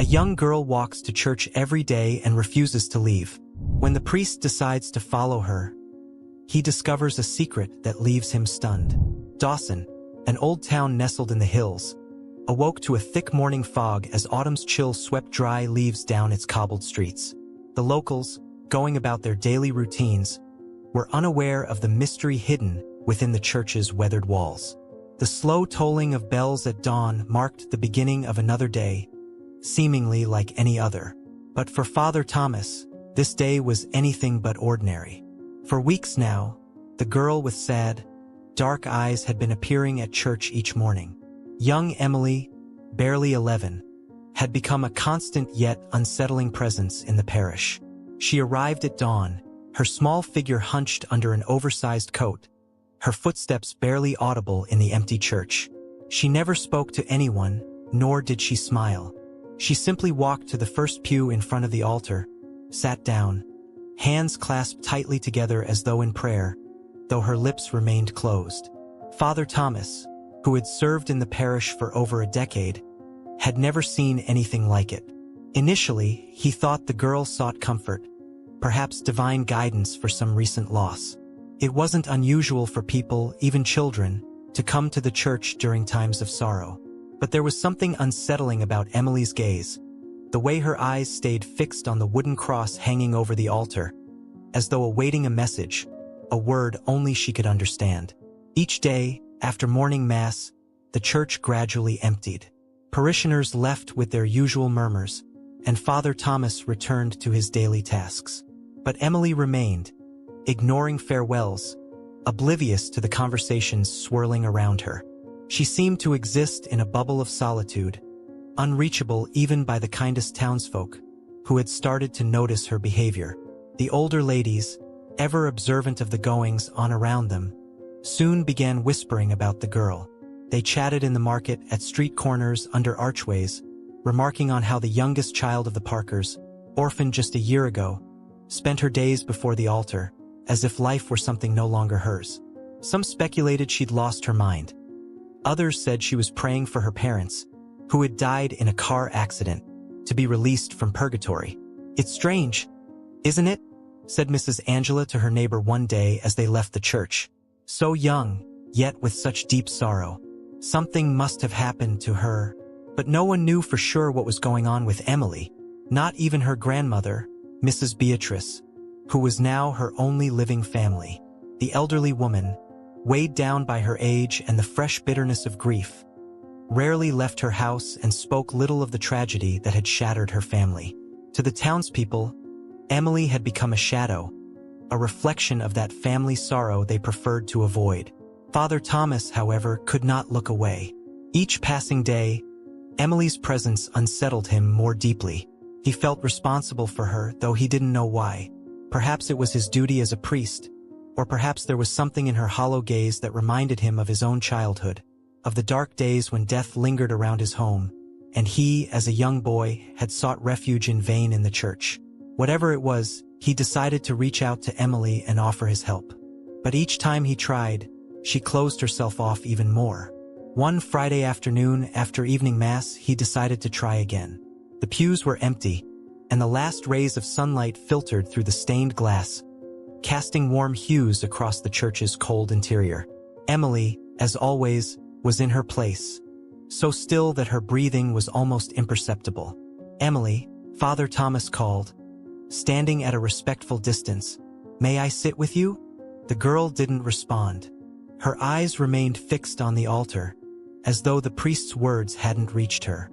A young girl walks to church every day and refuses to leave. When the priest decides to follow her, he discovers a secret that leaves him stunned. Dawson, an old town nestled in the hills, awoke to a thick morning fog as autumn's chill swept dry leaves down its cobbled streets. The locals, going about their daily routines, were unaware of the mystery hidden within the church's weathered walls. The slow tolling of bells at dawn marked the beginning of another day, seemingly like any other. But for Father Thomas, this day was anything but ordinary. For weeks now, the girl with sad, dark eyes had been appearing at church each morning. Young Emily, barely 11, had become a constant yet unsettling presence in the parish. She arrived at dawn, her small figure hunched under an oversized coat, her footsteps barely audible in the empty church. She never spoke to anyone, nor did she smile. She simply walked to the first pew in front of the altar, sat down, hands clasped tightly together as though in prayer, though her lips remained closed. Father Thomas, who had served in the parish for over a decade, had never seen anything like it. Initially, he thought the girl sought comfort, perhaps divine guidance for some recent loss. It wasn't unusual for people, even children, to come to the church during times of sorrow. But there was something unsettling about Emily's gaze, the way her eyes stayed fixed on the wooden cross hanging over the altar, as though awaiting a message, a word only she could understand. Each day, after morning mass, the church gradually emptied. Parishioners left with their usual murmurs, and Father Thomas returned to his daily tasks. But Emily remained, ignoring farewells, oblivious to the conversations swirling around her. She seemed to exist in a bubble of solitude, unreachable even by the kindest townsfolk, who had started to notice her behavior. The older ladies, ever observant of the goings-on around them, soon began whispering about the girl. They chatted in the market, at street corners, under archways, remarking on how the youngest child of the Parkers, orphaned just a year ago, spent her days before the altar, as if life were something no longer hers. Some speculated she'd lost her mind. Others said she was praying for her parents, who had died in a car accident, to be released from purgatory. "It's strange, isn't it?" said Mrs. Angela to her neighbor one day as they left the church. "So young, yet with such deep sorrow. Something must have happened to her." But no one knew for sure what was going on with Emily, not even her grandmother, Mrs. Beatrice, who was now her only living family. The elderly woman, weighed down by her age and the fresh bitterness of grief, rarely left her house and spoke little of the tragedy that had shattered her family. To the townspeople, Emily had become a shadow, a reflection of that family sorrow they preferred to avoid. Father Thomas, however, could not look away. Each passing day, Emily's presence unsettled him more deeply. He felt responsible for her, though he didn't know why. Perhaps it was his duty as a priest, or perhaps there was something in her hollow gaze that reminded him of his own childhood, of the dark days when death lingered around his home, and he, as a young boy, had sought refuge in vain in the church. Whatever it was, he decided to reach out to Emily and offer his help. But each time he tried, she closed herself off even more. One Friday afternoon, after evening mass, he decided to try again. The pews were empty, and the last rays of sunlight filtered through the stained glass, casting warm hues across the church's cold interior. Emily, as always, was in her place, so still that her breathing was almost imperceptible. "Emily," Father Thomas called, standing at a respectful distance. "May I sit with you?" The girl didn't respond. Her eyes remained fixed on the altar, as though the priest's words hadn't reached her.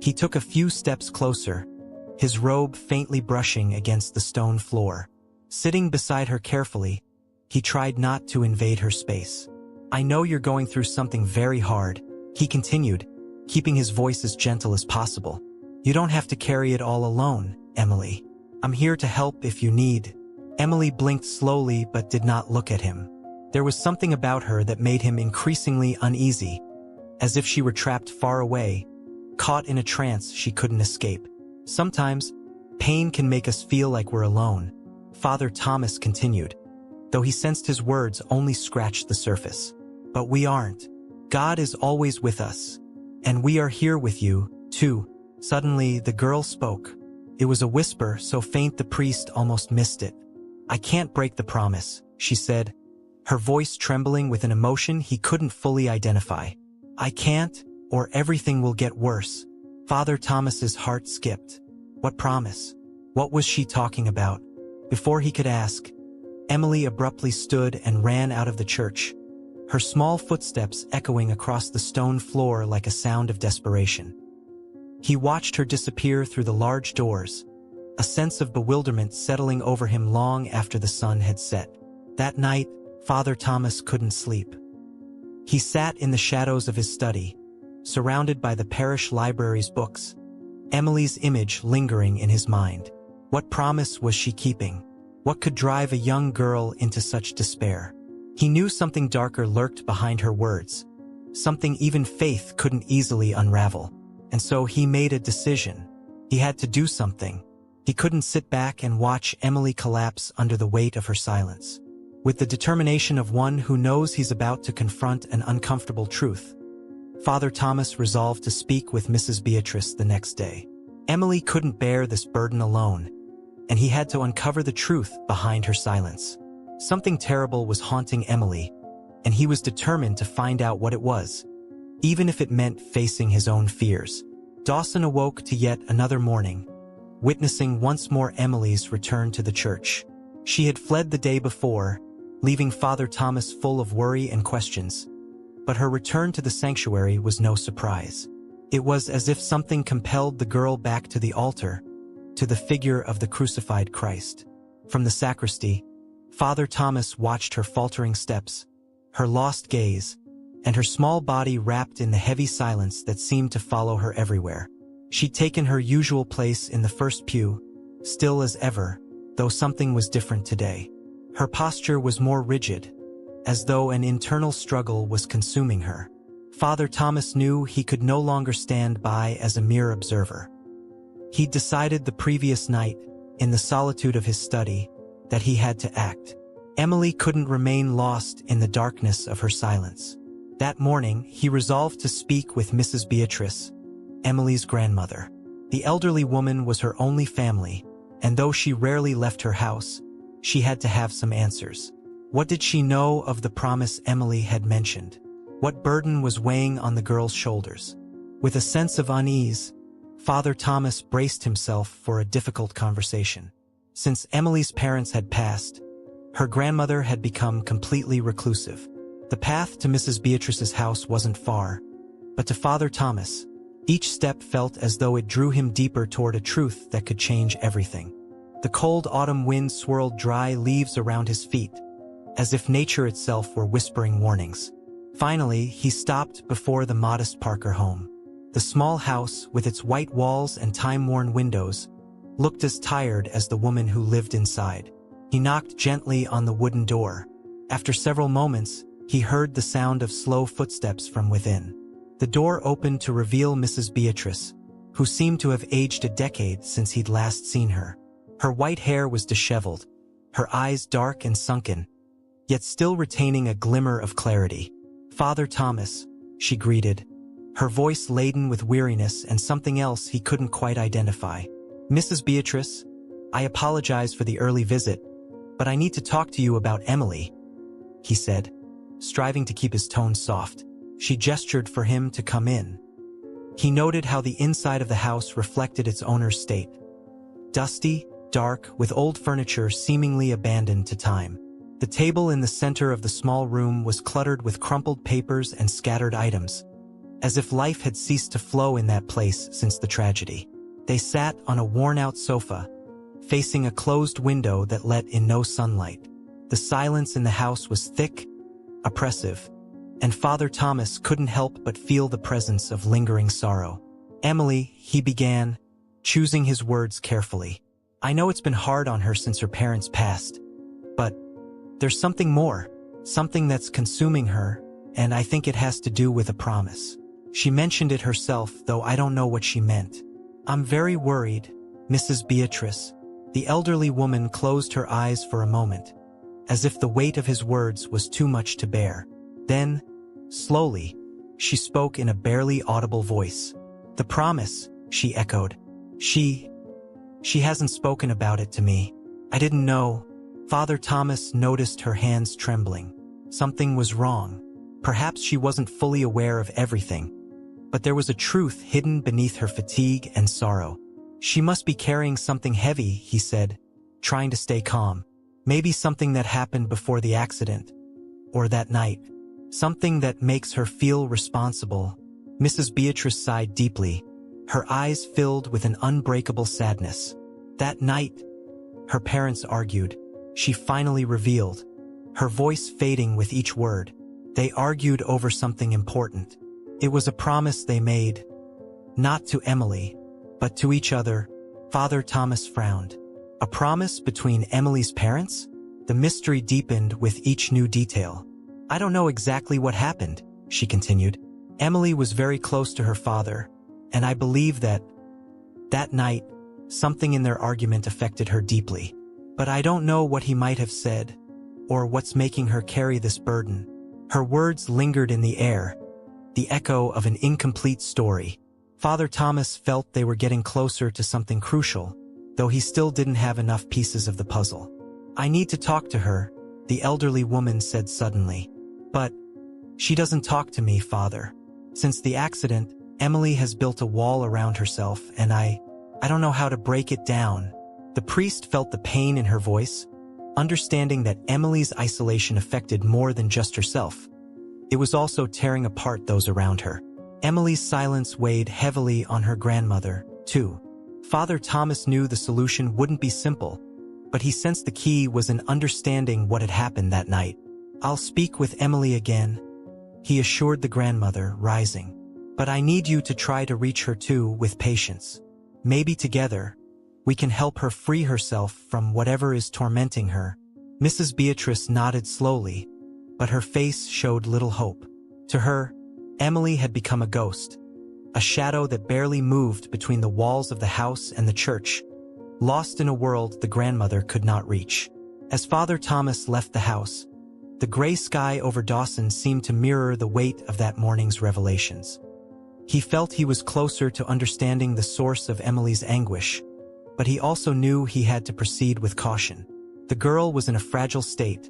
He took a few steps closer, his robe faintly brushing against the stone floor. Sitting beside her carefully, he tried not to invade her space. "I know you're going through something very hard," he continued, keeping his voice as gentle as possible. "You don't have to carry it all alone, Emily. I'm here to help if you need." Emily blinked slowly but did not look at him. There was something about her that made him increasingly uneasy, as if she were trapped far away, caught in a trance she couldn't escape. "Sometimes, pain can make us feel like we're alone," Father Thomas continued, though he sensed his words only scratched the surface. "But we aren't. God is always with us, and we are here with you, too." Suddenly, the girl spoke. It was a whisper so faint the priest almost missed it. "I can't break the promise," she said, her voice trembling with an emotion he couldn't fully identify. "I can't, or everything will get worse." Father Thomas's heart skipped. What promise? What was she talking about? Before he could ask, Emily abruptly stood and ran out of the church, her small footsteps echoing across the stone floor like a sound of desperation. He watched her disappear through the large doors, a sense of bewilderment settling over him long after the sun had set. That night, Father Thomas couldn't sleep. He sat in the shadows of his study, surrounded by the parish library's books, Emily's image lingering in his mind. What promise was she keeping? What could drive a young girl into such despair? He knew something darker lurked behind her words, something even faith couldn't easily unravel. And so he made a decision. He had to do something. He couldn't sit back and watch Emily collapse under the weight of her silence. With the determination of one who knows he's about to confront an uncomfortable truth, Father Thomas resolved to speak with Mrs. Beatrice the next day. Emily couldn't bear this burden alone, and he had to uncover the truth behind her silence. Something terrible was haunting Emily, and he was determined to find out what it was, even if it meant facing his own fears. Dawson awoke to yet another morning, witnessing once more Emily's return to the church. She had fled the day before, leaving Father Thomas full of worry and questions. But her return to the sanctuary was no surprise. It was as if something compelled the girl back to the altar, to the figure of the crucified Christ. From the sacristy, Father Thomas watched her faltering steps, her lost gaze, and her small body wrapped in the heavy silence that seemed to follow her everywhere. She'd taken her usual place in the first pew, still as ever, though something was different today. Her posture was more rigid, as though an internal struggle was consuming her. Father Thomas knew he could no longer stand by as a mere observer. He'd decided the previous night, in the solitude of his study, that he had to act. Emily couldn't remain lost in the darkness of her silence. That morning, he resolved to speak with Mrs. Beatrice, Emily's grandmother. The elderly woman was her only family, and though she rarely left her house, she had to have some answers. What did she know of the promise Emily had mentioned? What burden was weighing on the girl's shoulders? With a sense of unease, Father Thomas braced himself for a difficult conversation. Since Emily's parents had passed, her grandmother had become completely reclusive. The path to Mrs. Beatrice's house wasn't far, but to Father Thomas, each step felt as though it drew him deeper toward a truth that could change everything. The cold autumn wind swirled dry leaves around his feet, as if nature itself were whispering warnings. Finally, he stopped before the modest Parker home. The small house, with its white walls and time-worn windows, looked as tired as the woman who lived inside. He knocked gently on the wooden door. After several moments, he heard the sound of slow footsteps from within. The door opened to reveal Mrs. Beatrice, who seemed to have aged a decade since he'd last seen her. Her white hair was disheveled, her eyes dark and sunken, yet still retaining a glimmer of clarity. "Father Thomas," she greeted, her voice laden with weariness and something else he couldn't quite identify. "Mrs. Beatrice, I apologize for the early visit, but I need to talk to you about Emily," he said, striving to keep his tone soft. She gestured for him to come in. He noted how the inside of the house reflected its owner's state. Dusty, dark, with old furniture seemingly abandoned to time. The table in the center of the small room was cluttered with crumpled papers and scattered items, as if life had ceased to flow in that place since the tragedy. They sat on a worn-out sofa, facing a closed window that let in no sunlight. The silence in the house was thick, oppressive, and Father Thomas couldn't help but feel the presence of lingering sorrow. "Emily," he began, choosing his words carefully. "I know it's been hard on her since her parents passed, but there's something more, something that's consuming her, and I think it has to do with a promise. She mentioned it herself, though I don't know what she meant. I'm very worried, Mrs. Beatrice." The elderly woman closed her eyes for a moment, as if the weight of his words was too much to bear. Then, slowly, she spoke in a barely audible voice. "The promise," she echoed. She hasn't spoken about it to me. I didn't know. Father Thomas noticed her hands trembling. Something was wrong. Perhaps she wasn't fully aware of everything. But there was a truth hidden beneath her fatigue and sorrow. She must be carrying something heavy, he said, trying to stay calm. Maybe something that happened before the accident. Or that night. Something that makes her feel responsible. Mrs. Beatrice sighed deeply. Her eyes filled with an unbreakable sadness. That night, her parents argued. She finally revealed, her voice fading with each word. They argued over something important. It was a promise they made. Not to Emily, but to each other. Father Thomas frowned. A promise between Emily's parents? The mystery deepened with each new detail. I don't know exactly what happened, she continued. Emily was very close to her father, and I believe that night, something in their argument affected her deeply. But I don't know what he might have said, or what's making her carry this burden. Her words lingered in the air, the echo of an incomplete story. Father Thomas felt they were getting closer to something crucial, though he still didn't have enough pieces of the puzzle. I need to talk to her, the elderly woman said suddenly. But she doesn't talk to me, Father. Since the accident, Emily has built a wall around herself, and I don't know how to break it down. The priest felt the pain in her voice, understanding that Emily's isolation affected more than just herself. It was also tearing apart those around her. Emily's silence weighed heavily on her grandmother, too. Father Thomas knew the solution wouldn't be simple, but he sensed the key was in understanding what had happened that night. I'll speak with Emily again, he assured the grandmother, rising. But I need you to try to reach her too, with patience. Maybe together, we can help her free herself from whatever is tormenting her. Mrs. Beatrice nodded slowly, but her face showed little hope. To her, Emily had become a ghost, a shadow that barely moved between the walls of the house and the church, lost in a world the grandmother could not reach. As Father Thomas left the house, the gray sky over Dawson seemed to mirror the weight of that morning's revelations. He felt he was closer to understanding the source of Emily's anguish, but he also knew he had to proceed with caution. The girl was in a fragile state,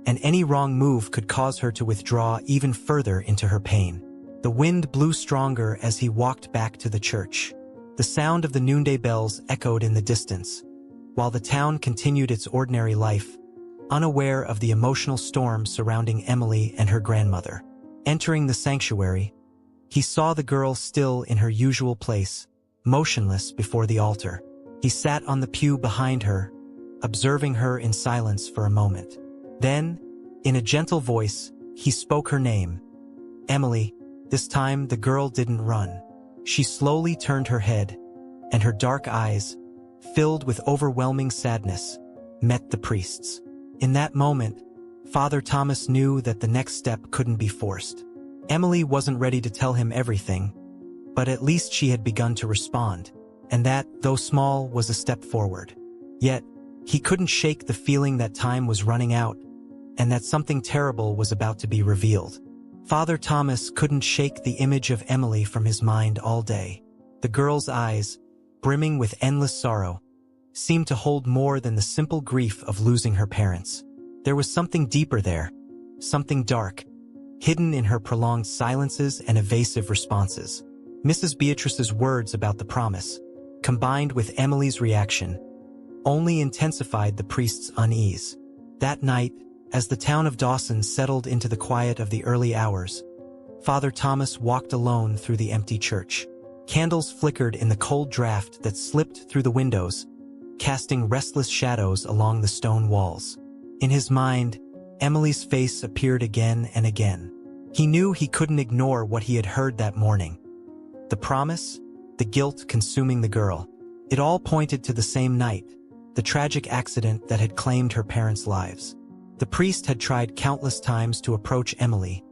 and any wrong move could cause her to withdraw even further into her pain. The wind blew stronger as he walked back to the church. The sound of the noonday bells echoed in the distance, while the town continued its ordinary life, unaware of the emotional storm surrounding Emily and her grandmother. Entering the sanctuary, he saw the girl still in her usual place, motionless before the altar. He sat on the pew behind her, observing her in silence for a moment. Then, in a gentle voice, he spoke her name. Emily. This time the girl didn't run. She slowly turned her head, and her dark eyes, filled with overwhelming sadness, met the priest's. In that moment, Father Thomas knew that the next step couldn't be forced. Emily wasn't ready to tell him everything, but at least she had begun to respond, and that, though small, was a step forward. Yet, he couldn't shake the feeling that time was running out, and that something terrible was about to be revealed. Father Thomas couldn't shake the image of Emily from his mind all day. The girl's eyes, brimming with endless sorrow, seemed to hold more than the simple grief of losing her parents. There was something deeper there, something dark, hidden in her prolonged silences and evasive responses. Mrs. Beatrice's words about the promise, combined with Emily's reaction, only intensified the priest's unease. That night, as the town of Dawson settled into the quiet of the early hours, Father Thomas walked alone through the empty church. Candles flickered in the cold draft that slipped through the windows, casting restless shadows along the stone walls. In his mind, Emily's face appeared again and again. He knew he couldn't ignore what he had heard that morning. The promise, the guilt consuming the girl. It all pointed to the same night, the tragic accident that had claimed her parents' lives. The priest had tried countless times to approach Emily,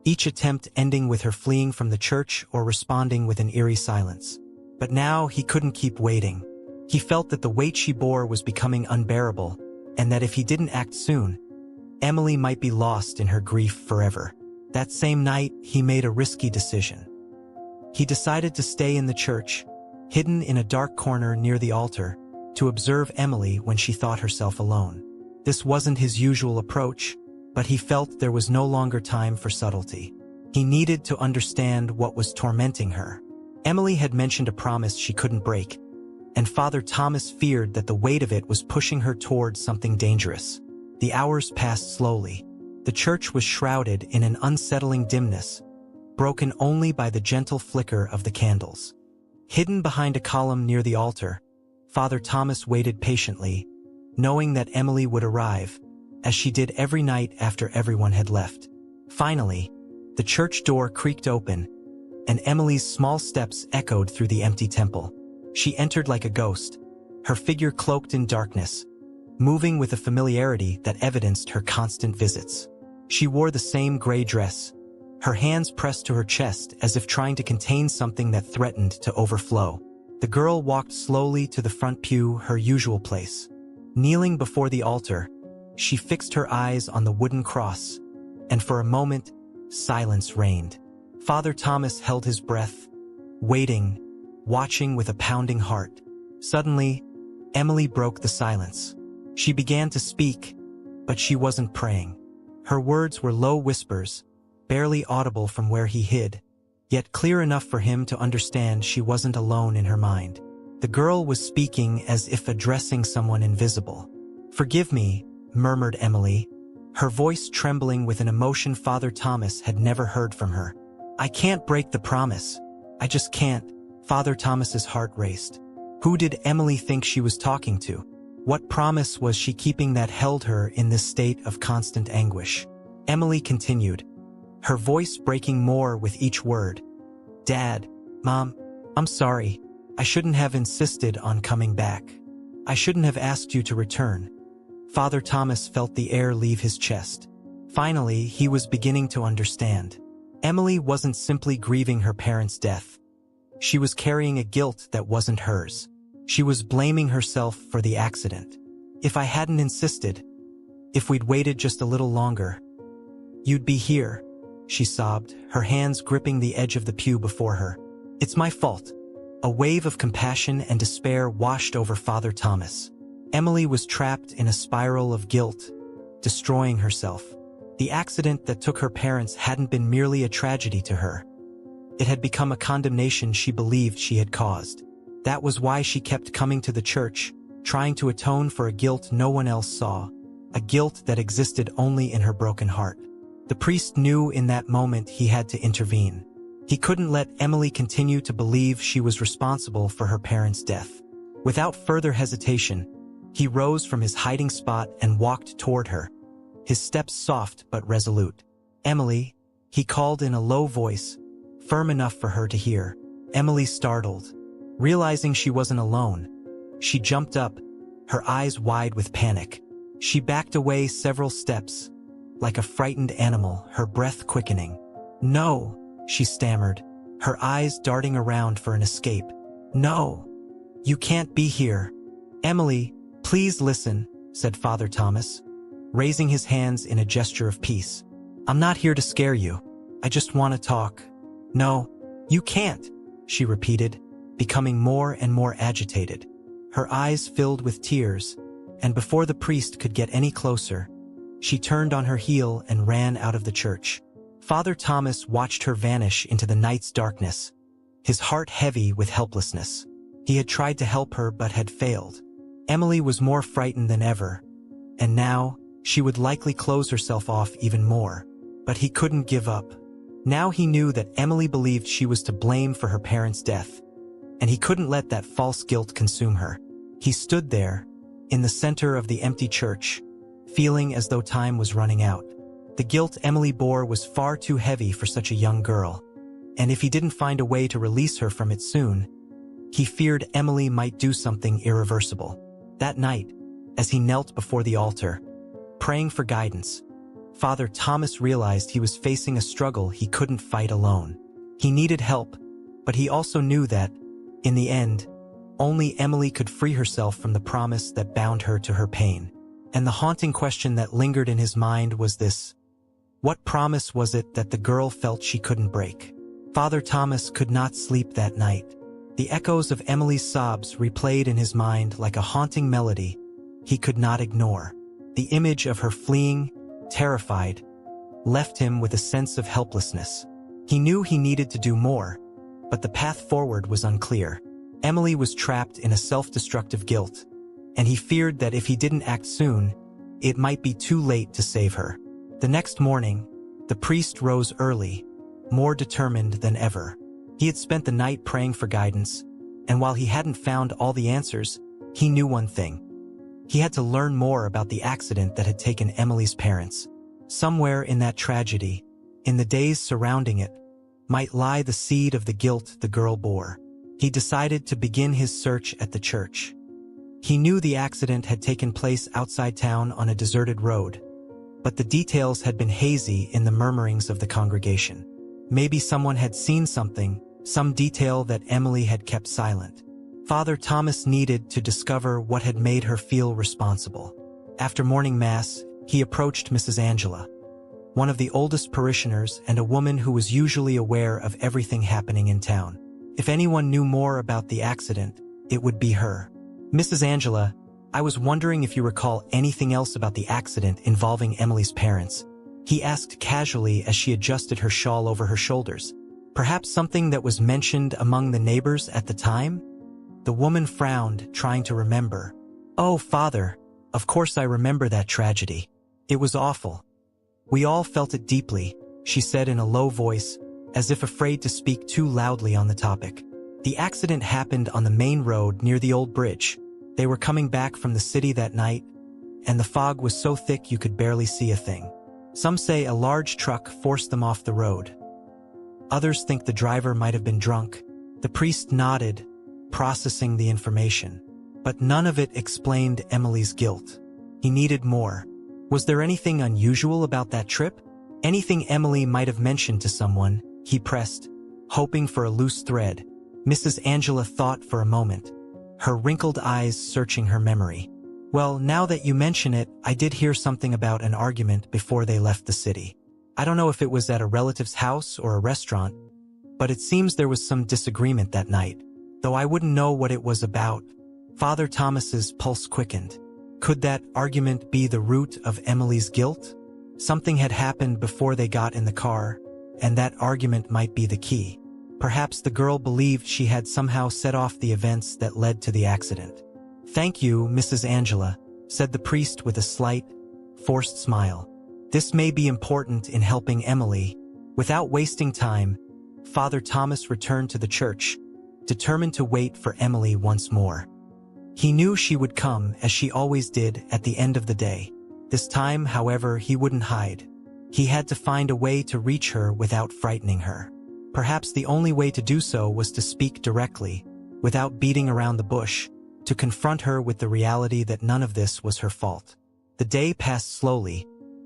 each attempt ending with her fleeing from the church or responding with an eerie silence. But now he couldn't keep waiting. He felt that the weight she bore was becoming unbearable, and that if he didn't act soon, Emily might be lost in her grief forever. That same night, he made a risky decision. He decided to stay in the church, hidden in a dark corner near the altar, to observe Emily when she thought herself alone. This wasn't his usual approach, but he felt there was no longer time for subtlety. He needed to understand what was tormenting her. Emily had mentioned a promise she couldn't break, and Father Thomas feared that the weight of it was pushing her towards something dangerous. The hours passed slowly. The church was shrouded in an unsettling dimness, broken only by the gentle flicker of the candles. Hidden behind a column near the altar, Father Thomas waited patiently, knowing that Emily would arrive, as she did every night after everyone had left. Finally, the church door creaked open, and Emily's small steps echoed through the empty temple. She entered like a ghost, her figure cloaked in darkness, moving with a familiarity that evidenced her constant visits. She wore the same gray dress, her hands pressed to her chest as if trying to contain something that threatened to overflow. The girl walked slowly to the front pew, her usual place. Kneeling before the altar, she fixed her eyes on the wooden cross, and for a moment, silence reigned. Father Thomas held his breath, waiting, watching with a pounding heart. Suddenly, Emily broke the silence. She began to speak, but she wasn't praying. Her words were low whispers, barely audible from where he hid, yet clear enough for him to understand she wasn't alone in her mind. The girl was speaking as if addressing someone invisible. "Forgive me," murmured Emily, her voice trembling with an emotion Father Thomas had never heard from her. "I can't break the promise. I just can't." Father Thomas's heart raced. Who did Emily think she was talking to? What promise was she keeping that held her in this state of constant anguish? Emily continued, her voice breaking more with each word. "Dad, Mom, I'm sorry. I shouldn't have insisted on coming back. I shouldn't have asked you to return." Father Thomas felt the air leave his chest. Finally, he was beginning to understand. Emily wasn't simply grieving her parents' death. She was carrying a guilt that wasn't hers. She was blaming herself for the accident. "If I hadn't insisted, if we'd waited just a little longer, you'd be here," she sobbed, her hands gripping the edge of the pew before her. "It's my fault." A wave of compassion and despair washed over Father Thomas. Emily was trapped in a spiral of guilt, destroying herself. The accident that took her parents hadn't been merely a tragedy to her. It had become a condemnation she believed she had caused. That was why she kept coming to the church, trying to atone for a guilt no one else saw, a guilt that existed only in her broken heart. The priest knew in that moment he had to intervene. He couldn't let Emily continue to believe she was responsible for her parents' death. Without further hesitation, he rose from his hiding spot and walked toward her, his steps soft but resolute. "Emily," he called in a low voice, firm enough for her to hear. Emily startled. Realizing she wasn't alone, she jumped up, her eyes wide with panic. She backed away several steps, like a frightened animal, her breath quickening. "No," she stammered, her eyes darting around for an escape. "No, you can't be here." "Emily, please listen," said Father Thomas, raising his hands in a gesture of peace. "I'm not here to scare you. I just want to talk." "No, you can't," she repeated, becoming more and more agitated. Her eyes filled with tears, and before the priest could get any closer, she turned on her heel and ran out of the church. Father Thomas watched her vanish into the night's darkness, his heart heavy with helplessness. He had tried to help her but had failed. Emily was more frightened than ever, and now she would likely close herself off even more. But he couldn't give up. Now he knew that Emily believed she was to blame for her parents' death, and he couldn't let that false guilt consume her. He stood there, in the center of the empty church, feeling as though time was running out. The guilt Emily bore was far too heavy for such a young girl, and if he didn't find a way to release her from it soon, he feared Emily might do something irreversible. That night, as he knelt before the altar, praying for guidance, Father Thomas realized he was facing a struggle he couldn't fight alone. He needed help, but he also knew that, in the end, only Emily could free herself from the promise that bound her to her pain. And the haunting question that lingered in his mind was this: what promise was it that the girl felt she couldn't break? Father Thomas could not sleep that night. The echoes of Emily's sobs replayed in his mind like a haunting melody he could not ignore. The image of her fleeing, terrified, left him with a sense of helplessness. He knew he needed to do more, but the path forward was unclear. Emily was trapped in a self-destructive guilt, and he feared that if he didn't act soon, it might be too late to save her. The next morning, the priest rose early, more determined than ever. He had spent the night praying for guidance, and while he hadn't found all the answers, he knew one thing. He had to learn more about the accident that had taken Emily's parents. Somewhere in that tragedy, in the days surrounding it, might lie the seed of the guilt the girl bore. He decided to begin his search at the church. He knew the accident had taken place outside town on a deserted road, but the details had been hazy in the murmurings of the congregation. Maybe someone had seen something, some detail that Emily had kept silent. Father Thomas needed to discover what had made her feel responsible. After morning mass, he approached Mrs. Angela, one of the oldest parishioners and a woman who was usually aware of everything happening in town. If anyone knew more about the accident, it would be her. Mrs. Angela, I was wondering if you recall anything else about the accident involving Emily's parents, he asked casually as she adjusted her shawl over her shoulders. Perhaps something that was mentioned among the neighbors at the time? The woman frowned, trying to remember. Oh, Father, of course I remember that tragedy. It was awful. We all felt it deeply, she said in a low voice, as if afraid to speak too loudly on the topic. The accident happened on the main road near the old bridge. They were coming back from the city that night, and the fog was so thick you could barely see a thing. Some say a large truck forced them off the road. Others think the driver might have been drunk. The priest nodded, processing the information. But none of it explained Emily's guilt. He needed more. Was there anything unusual about that trip? Anything Emily might have mentioned to someone? He pressed, hoping for a loose thread. Mrs. Angela thought for a moment, her wrinkled eyes searching her memory. Well, now that you mention it, I did hear something about an argument before they left the city. I don't know if it was at a relative's house or a restaurant, but it seems there was some disagreement that night, though I wouldn't know what it was about. Father Thomas's pulse quickened. Could that argument be the root of Emily's guilt? Something had happened before they got in the car, and that argument might be the key. Perhaps the girl believed she had somehow set off the events that led to the accident. Thank you, Mrs. Angela, said the priest with a slight, forced smile. This may be important in helping Emily. Without wasting time, Father Thomas returned to the church, determined to wait for Emily once more. He knew she would come, as she always did, at the end of the day. This time, however, he wouldn't hide. He had to find a way to reach her without frightening her. Perhaps the only way to do so was to speak directly, without beating around the bush, to confront her with the reality that none of this was her fault. The day passed slowly,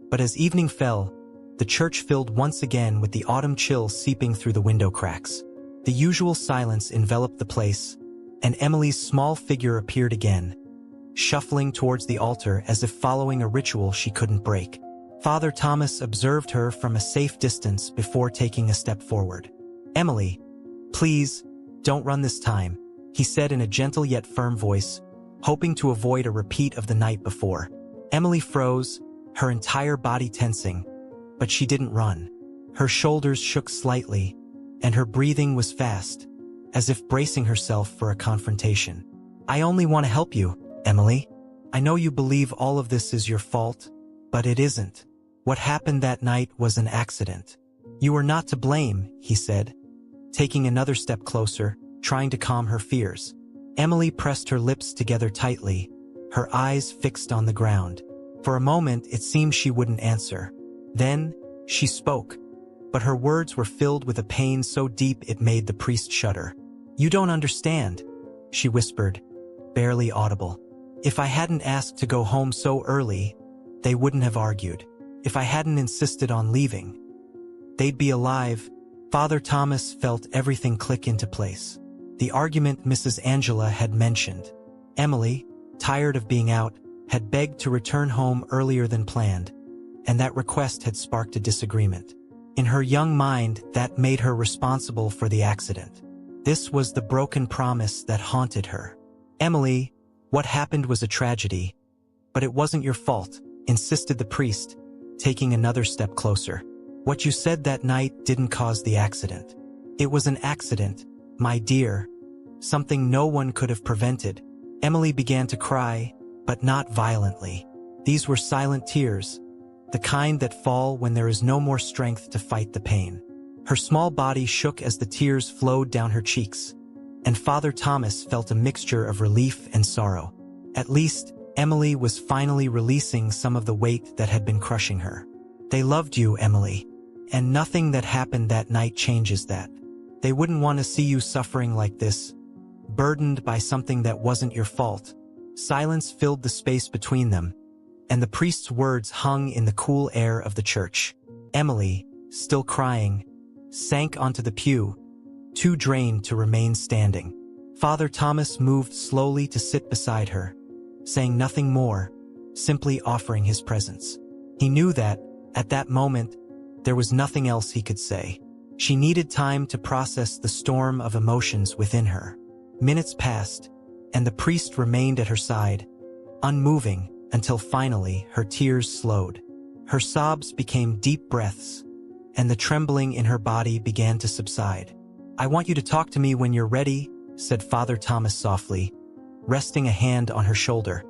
but as evening fell, the church filled once again with the autumn chill seeping through the window cracks. The usual silence enveloped the place, and Emily's small figure appeared again, shuffling towards the altar as if following a ritual she couldn't break. Father Thomas observed her from a safe distance before taking a step forward. Emily, please, don't run this time, he said in a gentle yet firm voice, hoping to avoid a repeat of the night before. Emily froze, her entire body tensing, but she didn't run. Her shoulders shook slightly, and her breathing was fast, as if bracing herself for a confrontation. I only want to help you, Emily. I know you believe all of this is your fault, but it isn't. What happened that night was an accident. You were not to blame, he said, taking another step closer, trying to calm her fears. Emily pressed her lips together tightly, her eyes fixed on the ground. For a moment, it seemed she wouldn't answer. Then, she spoke, but her words were filled with a pain so deep it made the priest shudder. You don't understand, she whispered, barely audible. If I hadn't asked to go home so early, they wouldn't have argued. If I hadn't insisted on leaving, they'd be alive. Father Thomas felt everything click into place. The argument Mrs. Angela had mentioned. Emily, tired of being out, had begged to return home earlier than planned, and that request had sparked a disagreement. In her young mind, that made her responsible for the accident. This was the broken promise that haunted her. "Emily, what happened was a tragedy, but it wasn't your fault," insisted the priest, taking another step closer. "What you said that night didn't cause the accident. It was an accident, my dear, something no one could have prevented." Emily began to cry, but not violently. These were silent tears, the kind that fall when there is no more strength to fight the pain. Her small body shook as the tears flowed down her cheeks, and Father Thomas felt a mixture of relief and sorrow. At least, Emily was finally releasing some of the weight that had been crushing her. "They loved you, Emily, and nothing that happened that night changes that. They wouldn't want to see you suffering like this, burdened by something that wasn't your fault." Silence filled the space between them, and the priest's words hung in the cool air of the church. Emily, still crying, sank onto the pew, too drained to remain standing. Father Thomas moved slowly to sit beside her, saying nothing more, simply offering his presence. He knew that, at that moment, there was nothing else he could say. She needed time to process the storm of emotions within her. Minutes passed, and the priest remained at her side, unmoving, until finally her tears slowed. Her sobs became deep breaths, and the trembling in her body began to subside. "I want you to talk to me when you're ready," said Father Thomas softly, resting a hand on her shoulder.